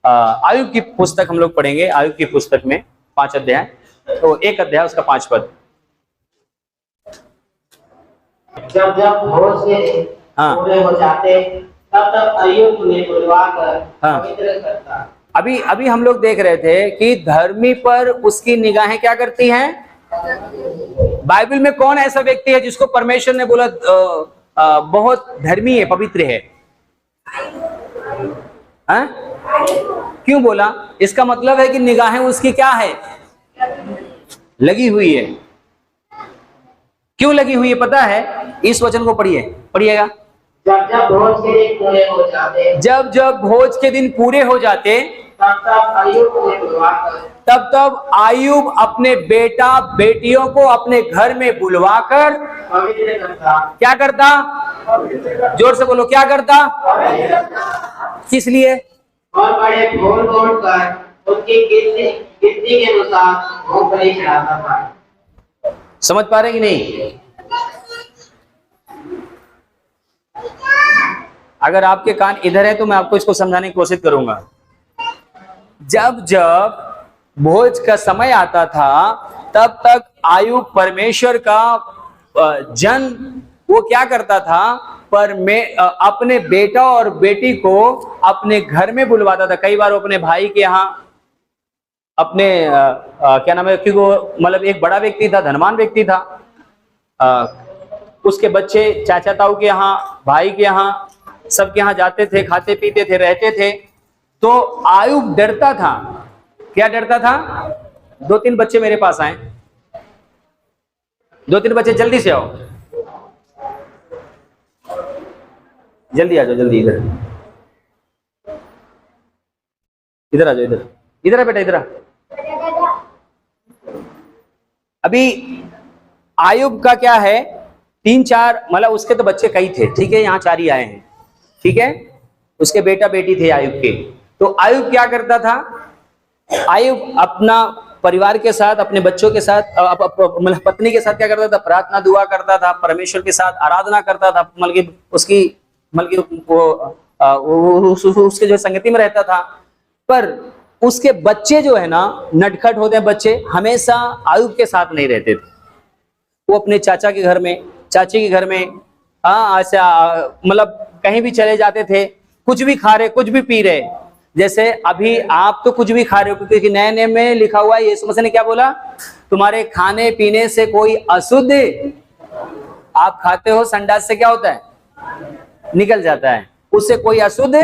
A: आयुब की पुस्तक हम लोग पढ़ेंगे। आयुब की पुस्तक में 5 अध्याय, तो 1 अध्याय उसका 5 पद।
B: जब जब भोज के पूरे हो जाते तब तब अय्यूब उन्हें बुलवाकर पवित्र करता।
A: अभी हम लोग देख रहे थे कि धर्मी पर उसकी निगाहें क्या करती हैं? बाइबल में कौन ऐसा व्यक्ति है जिसको परमेश्वर ने बोला बहुत धर्मी है, पवित्र है? क्यों बोला? इसका मतलब है कि निगाहें उसकी क्या है? लगी हुई है। क्यों लगी हुई है पता है? इस वचन को पढ़िएगा।
B: जब जब भोज के दिन पूरे हो जाते,
A: जब जब भोज के दिन पूरे हो जाते
B: तब तब अय्यूब उन्हें बुलवाकर,
A: तब तब आयुब अपने बेटा बेटियों को अपने घर में बुलवाकर
B: पवित्र करता।
A: क्या करता? जोर से बोलो, क्या करता? किस लिए?
B: और बड़े भोर तोड़ कर उनकी गिनती के अनुसार मूंगफली चढ़ाता था।
A: समझ पा रहे कि नहीं? अगर आपके कान इधर है तो मैं आपको इसको समझाने की कोशिश करूंगा। जब जब भोज का समय आता था तब तक आयुब परमेश्वर का जन वो क्या करता था? पर मैं अपने बेटा और बेटी को अपने घर में बुलवाता था। कई बार वो अपने भाई के यहाँ, अपने क्या नाम है, क्योंकि मतलब एक बड़ा व्यक्ति था, धनवान व्यक्ति था, उसके बच्चे चाचा ताऊ के यहाँ, भाई के यहाँ, सबके यहाँ जाते थे, खाते पीते थे, रहते थे। तो आयुब डरता था। क्या डरता था? 2-3 बच्चे मेरे पास आए, 2-3 बच्चे, जल्दी से आओ, जल्दी आ जाओ, जल्दी इधर इधर आ जाओ, इधर इधर आ बेटा, इधर आ। अभी आयुब का क्या है, 3-4 मतलब उसके तो बच्चे कई थे, ठीक है, यहाँ 4 ही आए हैं, ठीक है, उसके बेटा बेटी थे आयुब के। तो आयुब क्या करता था, आयुब अपना परिवार के साथ, अपने बच्चों के साथ, मतलब पत्नी के साथ क्या करता था, प्रार्थना दुआ करता था, परमेश्वर के साथ आराधना करता था, मतलब उसकी उसके जो संगति में रहता था। पर उसके बच्चे जो है ना, नटखट होते हैं बच्चे, हमेशा आयुब के साथ नहीं रहते थे। वो अपने चाचा के घर में, चाची के घर में, ऐसा मतलब कहीं भी चले जाते थे, कुछ भी खा रहे, कुछ भी पी रहे। जैसे अभी आप तो कुछ भी खा रहे हो, क्योंकि नए नए में लिखा हुआ है, यीशु मसीह ने क्या बोला, तुम्हारे खाने पीने से कोई अशुद्ध आप खाते हो, संडास से क्या होता है, निकल जाता है, उससे कोई अशुद्ध।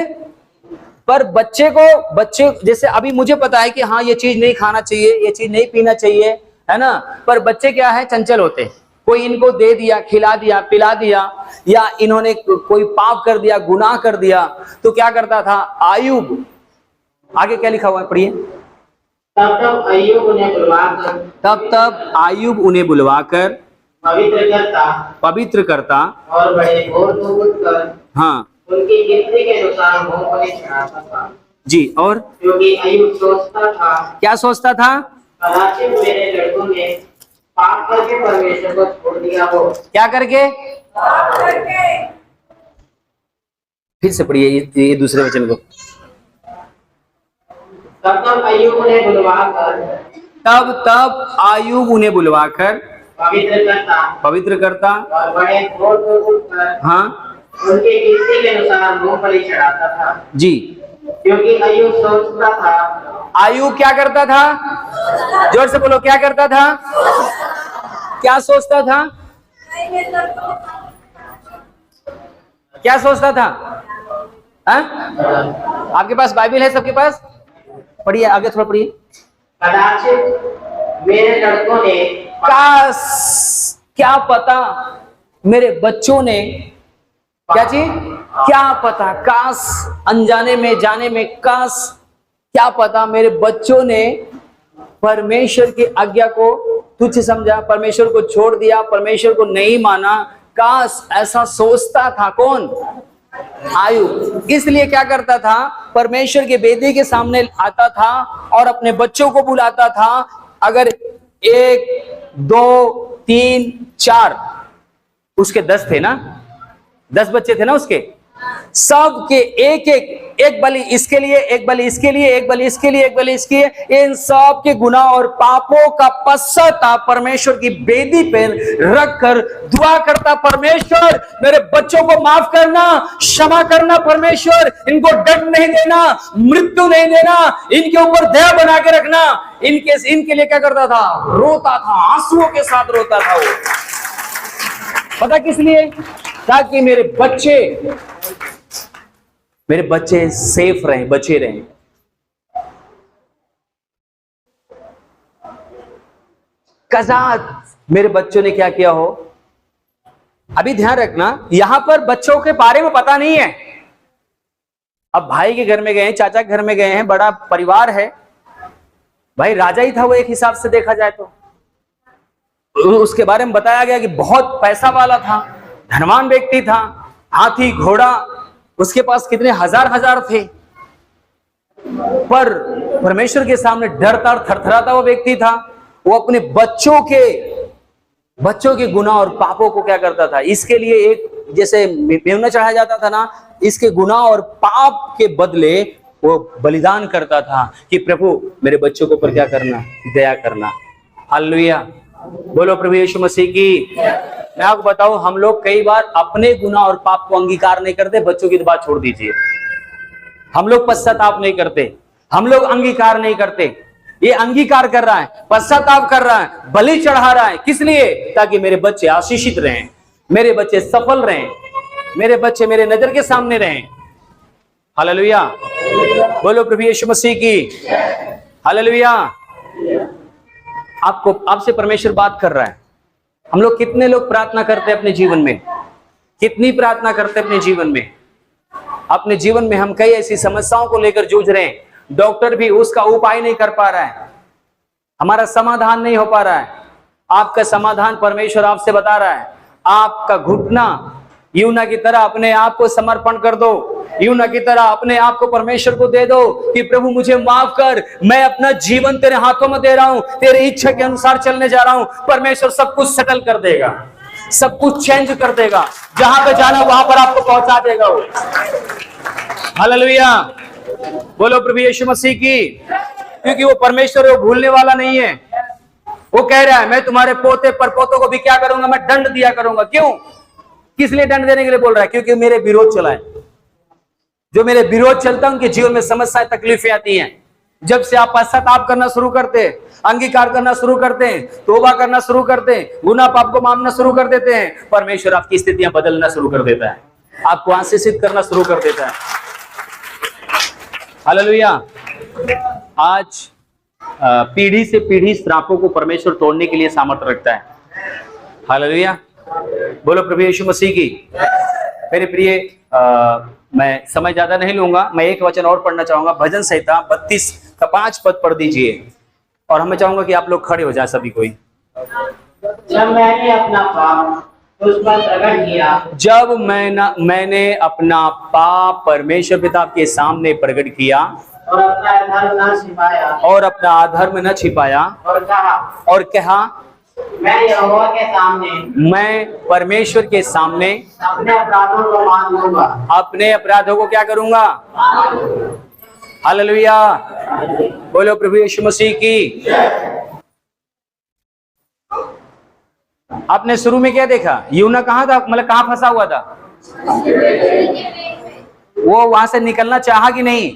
A: पर बच्चे जैसे अभी मुझे पता है कि हाँ ये चीज नहीं खाना चाहिए, ये चीज नहीं पीना चाहिए, है ना, पर बच्चे क्या है, चंचल होते हैं। कोई इनको दे दिया, खिला दिया, पिला दिया, या इन्होंने कोई पाप कर दिया, गुनाह कर दिया, तो क्या करता था आयुब, आगे क्या लिखा हुआ है पढ़िए,
B: तब तब आयुब उन्हें बुलवाकर
A: पवित्र करता
B: और बड़े भोर को उठकर
A: हाँ
B: उनकी गिनती के अनुसार मूंगफली चढ़ाता था
A: जी। और
B: क्योंकि आयुब सोचता था,
A: क्या सोचता था,
B: कदाचित मेरे लड़कों ने पाप करके परमेश्वर को छोड़ दिया हो।
A: क्या करके, फिर से पढ़िए ये दूसरे वचन को,
B: तब तब आयुब उन्हें बुलवाकर
A: पवित्र करता
B: और बड़े भोर को उठकर
A: हाँ
B: उनकी गिनती के अनुसार मूंगफली चढ़ाता था
A: जी।
B: क्योंकि आयुब सोचता था,
A: आयुब क्या करता था, जोर से बोलो, क्या करता था, क्या सोचता था, क्या सोचता था, आपके पास बाइबल है सबके पास, पढ़िए आगे थोड़ा पढ़िए,
B: कदाचित मेरे लड़कों ने
A: काश, क्या पता मेरे बच्चों ने, क्या चीज, क्या पता, काश, अनजाने में जाने में, काश क्या पता मेरे बच्चों ने परमेश्वर की आज्ञा को तुच्छ समझा, परमेश्वर को छोड़ दिया, परमेश्वर को नहीं माना, काश ऐसा सोचता था कौन, आयुब। इसलिए क्या करता था, परमेश्वर के वेदी के सामने आता था और अपने बच्चों को बुलाता था। अगर 1 2 3 4 उसके 10 थे ना, 10 बच्चे थे ना उसके, सब के एक बलि इसके लिए, एक बलि इसके लिए, एक बलि इसके लिए, एक बलि इसके लिए, इन सब के गुनाह और पापों का पश्चाताप परमेश्वर की वेदी पर रखकर दुआ करता, परमेश्वर मेरे बच्चों को माफ करना, क्षमा करना, परमेश्वर इनको दंड नहीं देना, मृत्यु नहीं देना, इनके ऊपर दया बना के रखना। इनके लिए क्या करता था, रोता था, आंसुओं के साथ रोता था वो। पता किस लिए, ताकि मेरे बच्चे सेफ रहें, बचे रहें। कज़ात मेरे बच्चों ने क्या किया हो। अभी ध्यान रखना, यहां पर बच्चों के बारे में पता नहीं है। अब भाई के घर में गए हैं, चाचा के घर में गए हैं, बड़ा परिवार है, भाई राजा ही था वो एक हिसाब से देखा जाए तो। उसके बारे में बताया गया कि बहुत पैसा वाला था, धनवान व्यक्ति था, हाथी घोड़ा उसके पास कितने हजार थे। पर परमेश्वर के सामने डरता और थरथराता वो व्यक्ति था। वो अपने बच्चों के गुनाह और पापों को क्या करता था, इसके लिए एक जैसे मेमना चढ़ाया जाता था ना, इसके गुनाह और पाप के बदले वो बलिदान करता था कि प्रभु मेरे बच्चों के ऊपर क्या करना, दया करना। हालेलुया, बोलो प्रभु यीशु मसीह की। मैं आपको बताऊं, हम लोग कई बार अपने गुनाह और पाप को अंगीकार नहीं करते, बच्चों की तो बात छोड़ दीजिए। हम लोग पश्चाताप नहीं करते, हम लोग अंगीकार नहीं करते। ये अंगीकार कर रहा है, पश्चाताप कर रहा है, बलि चढ़ा रहा है, किस लिए, ताकि मेरे बच्चे आशीषित रहें, मेरे बच्चे सफल रहें, मेरे बच्चे मेरे नजर के सामने रहें। हालेलुया, बोलो प्रभु यीशु मसीह की। हालेलुया। आपसे परमेश्वर बात कर रहा है। हम लोग कितने लोग प्रार्थना करते हैं अपने जीवन में, कितनी प्रार्थना करते हैं अपने जीवन में। अपने जीवन में हम कई ऐसी समस्याओं को लेकर जूझ रहे हैं, डॉक्टर भी उसका उपाय नहीं कर पा रहा है, हमारा समाधान नहीं हो पा रहा है। आपका समाधान परमेश्वर आपसे बता रहा है। आपका घुटना यूना की तरह अपने आप को समर्पण कर दो, यूना की तरह अपने आप को परमेश्वर को दे दो कि प्रभु मुझे माफ कर, मैं अपना जीवन तेरे हाथों में दे रहा हूं, तेरी इच्छा के अनुसार चलने जा रहा हूं। परमेश्वर सब कुछ सेटल कर देगा, सब कुछ चेंज कर देगा, जहां पे जाना वहां पर आपको पहुंचा देगा वो। हालेलुया, बोलो प्रभु यीशु मसीह की। क्योंकि वो परमेश्वर वो भूलने वाला नहीं है। वो कह रहा है मैं तुम्हारे पोते पर पोतों को भी क्या करूंगा, मैं दंड दिया करूंगा। क्यों, किस लिए दंड देने के लिए बोल रहा है? क्योंकि मेरे विरोध चला है। जो मेरे विरोध चलता है उनके जीवन में समस्याएं तकलीफें आती हैं। जब से आप पश्चाताप करना शुरू करते हैं, अंगीकार करना शुरू करते हैं, तौबा करना शुरू करते हैं, गुनाह पाप को मानना शुरू कर देते हैं, परमेश्वर आपकी स्थितियां बदलना शुरू कर देता है, आपको आशीषित करना शुरू कर देता है। हालेलुया। आज पीढ़ी से पीढ़ी श्रापों को परमेश्वर तोड़ने के लिए सामर्थ्य रखता है। हालेलुया, बोलो प्रभु यीशु मसीह की। मेरे प्रिय, मैं समय ज्यादा नहीं लूंगा, मैं एक वचन और पढ़ना चाहूंगा। भजन संहिता 32 का 5 पद पढ़ दीजिए और हमें चाहूंगा कि आप लोग खड़े हो जाए सभी कोई।
B: जब मैंने अपना पाप उस पर प्रकट किया,
A: जब मैंने अपना पाप परमेश्वर पिता के सामने प्रकट किया
B: और अपना अधर्म न छिपाया,
A: और अपना अधर्म न छिपाया, और कहा
B: मैं यहोवा के सामने,
A: मैं परमेश्वर के सामने
B: अपने अपराधों को मान लूंगा,
A: अपने अपराधों को क्या करूंगा। हालेलुया, बोलो प्रभु यीशु मसीह की। आपने शुरू में क्या देखा? यूना कहां था, मतलब कहां फंसा हुआ था? वो वहां से निकलना चाहा कि नहीं?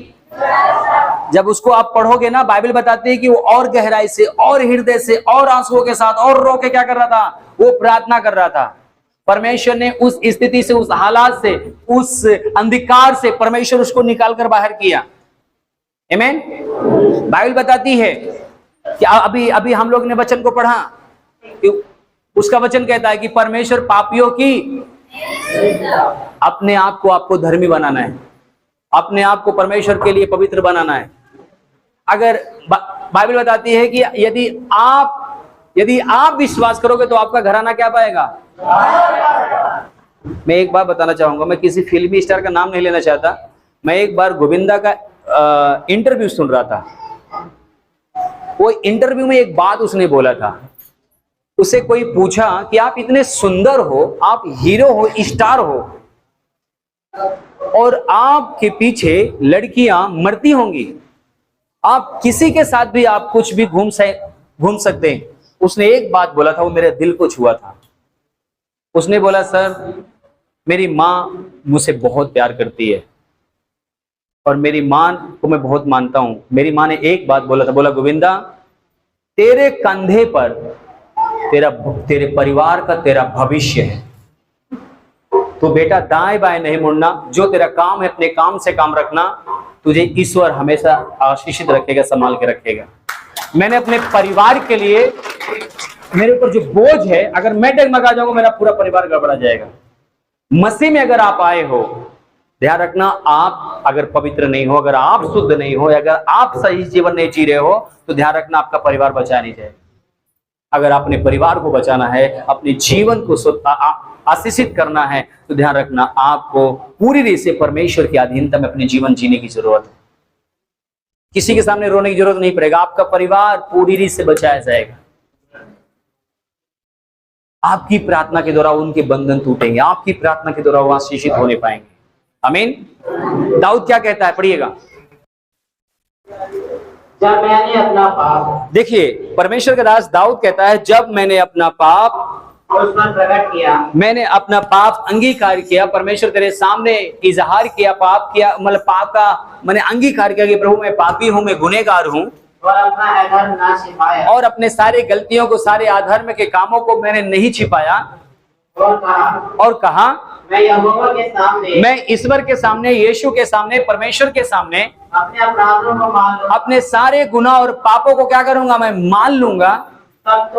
A: जब उसको आप पढ़ोगे ना, बाइबल बताती है कि वो और गहराई से और हृदय से और आंसुओं के साथ और रो के क्या कर रहा था? वो प्रार्थना कर रहा था। परमेश्वर ने उस स्थिति से, उस हालात से, उस अंधकार से परमेश्वर उसको निकालकर बाहर किया। आमीन। बाइबल बताती है कि अभी हम लोग ने वचन को पढ़ा कि उसका वचन कहता है कि परमेश्वर पापियों की, अपने आप को आपको धर्मी बनाना है, अपने आप को परमेश्वर के लिए पवित्र बनाना है। अगर बाइबल बताती है कि यदि आप विश्वास करोगे तो आपका घराना क्या पाएगा। मैं एक बात बताना चाहूंगा, मैं किसी फिल्मी स्टार का नाम नहीं लेना चाहता। मैं एक बार गोविंदा का इंटरव्यू सुन रहा था। वो इंटरव्यू में एक बात उसने बोला था। उसे कोई पूछा कि आप इतने सुंदर हो, आप हीरो हो, स्टार हो, और आपके पीछे लड़कियां मरती होंगी, आप किसी के साथ भी आप कुछ भी घूम सकते हैं। उसने एक बात बोला था, वो मेरे दिल को छुआ था। उसने बोला, सर मेरी माँ मुझसे बहुत प्यार करती है और मेरी माँ को मैं बहुत मानता हूं। मेरी माँ ने एक बात बोला था, बोला गोविंदा, तेरे कंधे पर तेरे परिवार का तेरा भविष्य है। तो बेटा दाएं बाएं नहीं मुड़ना, जो तेरा काम है अपने काम से काम रखना, तुझे ईश्वर हमेशा आशीषित रखेगा, संभाल के रखेगा। मैंने अपने परिवार के लिए, मेरे ऊपर जो बोझ है, अगर मैं डगमगा जाऊंगा मेरा पूरा परिवार गड़बड़ा जाएगा। मसीह में अगर आप आए हो, ध्यान रखना, आप अगर पवित्र नहीं हो, अगर आप शुद्ध नहीं हो, अगर आप सही जीवन नहीं जी रहे हो, तो ध्यान रखना आपका परिवार बचा नहीं जाएगा। अगर अपने परिवार को बचाना है, अपने जीवन को आशीषित करना है, तो ध्यान रखना आपको पूरी रीति से परमेश्वर की अधीनता में अपने जीवन जीने की जरूरत है। किसी के सामने रोने की जरूरत नहीं पड़ेगा, आपका परिवार पूरी रीति से बचाया जाएगा। आपकी प्रार्थना के द्वारा उनके बंधन टूटेंगे, आपकी प्रार्थना के द्वारा वो आशीषित होने पाएंगे। आमीन। दाऊद क्या कहता है, पढ़िएगा।
B: जब मैंने अपना पाप,
A: देखिए परमेश्वर का दास दाऊद कहता है, जब मैंने अपना पाप
B: उस पर प्रकट किया,
A: मैंने अपना पाप अंगीकार किया, परमेश्वर तेरे सामने इजहार किया, पाप किया, मतलब पाप का मैंने अंगीकार किया कि प्रभु मैं पापी हूं, मैं गुनहगार हूं,
B: और अपना अधर्म ना छिपाया,
A: और अपने सारे गलतियों को, सारे अधर्म के कामों को मैंने नहीं छिपाया, और कहा
B: मैं यहोवा के सामने,
A: मैं ईश्वर के सामने, यीशु के सामने, परमेश्वर के सामने
B: अपने अपराधों को मान लूंगा,
A: अपने सारे गुनाह और पापों को क्या करूंगा, मैं मान लूंगा।
B: तब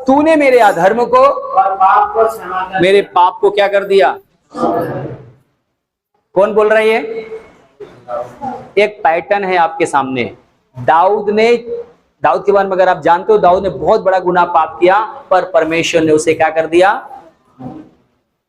A: तूने मेरे अधर्म को
B: और पाप को क्षमा कर,
A: मेरे पाप को क्या कर दिया। कौन बोल रही है? एक पैटर्न है आपके सामने। दाऊद ने दाऊद के बारे में अगर आप जानते हो, दाऊद ने बहुत बड़ा गुनाह पाप किया, पर परमेश्वर ने उसे क्या कर दिया।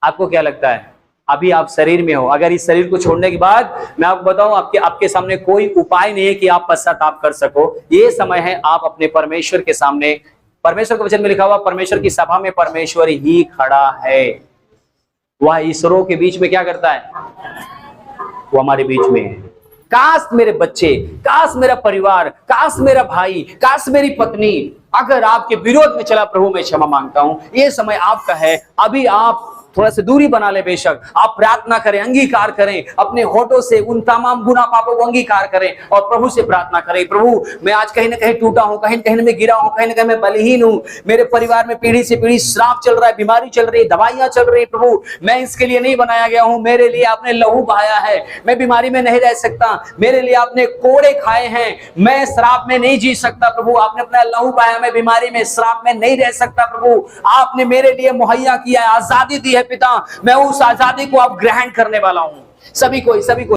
A: आपको क्या लगता है, अभी आप शरीर में हो, अगर इस शरीर को छोड़ने के बाद मैं आपको बताऊं, आपके सामने कोई उपाय नहीं है कि आप पश्चाताप कर सको। ये समय है आप अपने परमेश्वर के सामने, परमेश्वर के वचन में लिखा हुआ, परमेश्वर की सभा में परमेश्वर ही खड़ा है। वह ईश्वरों के बीच में क्या करता है, वो हमारे बीच में है। काश मेरे बच्चे, काश मेरा परिवार, काश मेरा भाई, काश मेरी पत्नी अगर आपके विरोध में चला, प्रभु मैं क्षमा मांगता हूं। ये समय आपका है, अभी आप थोड़ा सा दूरी बना ले, बेशक आप प्रार्थना करें, अंगीकार करें, अपने होठों से उन तमाम गुनाह पापों को अंगीकार करें और प्रभु से प्रार्थना करें, प्रभु मैं आज कहीं ना कहीं टूटा हूं, कहीं ना कहीं मैं गिरा हूं, कहीं ना कहीं मैं बलहीन हूं, मेरे परिवार में पीढ़ी से पीढ़ी श्राप चल रहा है, बीमारी चल रही है, दवाइयां चल रही है, प्रभु मैं इसके लिए नहीं बनाया गया हूं, मेरे लिए आपने लहू बहाया है, मैं बीमारी में नहीं रह सकता, मेरे लिए आपने कोड़े खाए हैं, मैं श्राप में नहीं जी सकता, प्रभु आपने अपना लहू बहाया, मैं बीमारी में श्राप में नहीं रह सकता, प्रभु आपने मेरे लिए मुहैया किया है, आजादी दी है पिता, मैं उस आजादी को आप ग्रहण करने वाला हूं। सभी को